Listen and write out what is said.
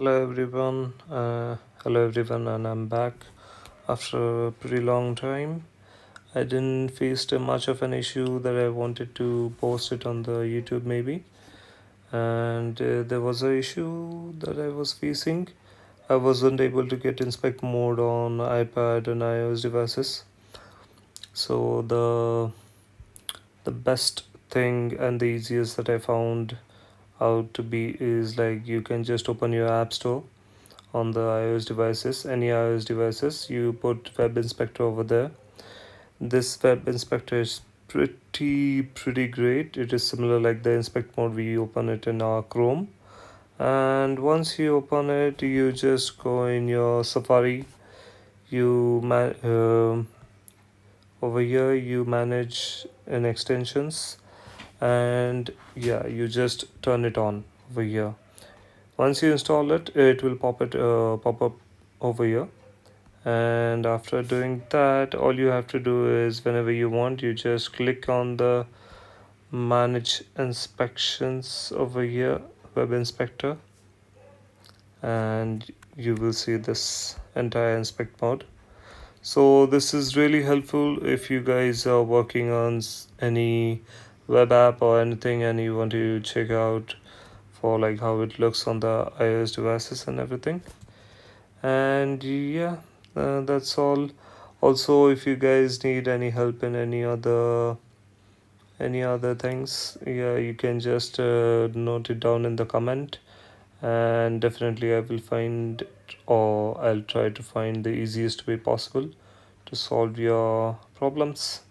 Hello everyone, and I'm back after a pretty long time. I didn't face too much of an issue that I wanted to post it on the YouTube maybe, and there was a issue that I was facing. I wasn't able to get inspect mode on iPad and iOS devices. So the best thing and the easiest that I found out to be is like you can just open your app store on the iOS devices, any iOS devices, you put Web Inspector over there. This Web Inspector is pretty great. It is similar like the inspect mode we open it in our Chrome. And once you open it, you just go in your Safari. Over here you manage in extensions, and yeah, you just turn it on over here. Once you install it, it will pop up over here, and after doing that, all you have to do is whenever you want, you just click on the manage inspections over here, web inspector, and you will see this entire inspect mode. So this is really helpful if you guys are working on any web app or anything and you want to check out for like how it looks on the iOS devices and everything. And yeah, that's all. Also, if you guys need any help in any other things, yeah, you can just note it down in the comment, and definitely I will find it, or I'll try to find the easiest way possible to solve your problems.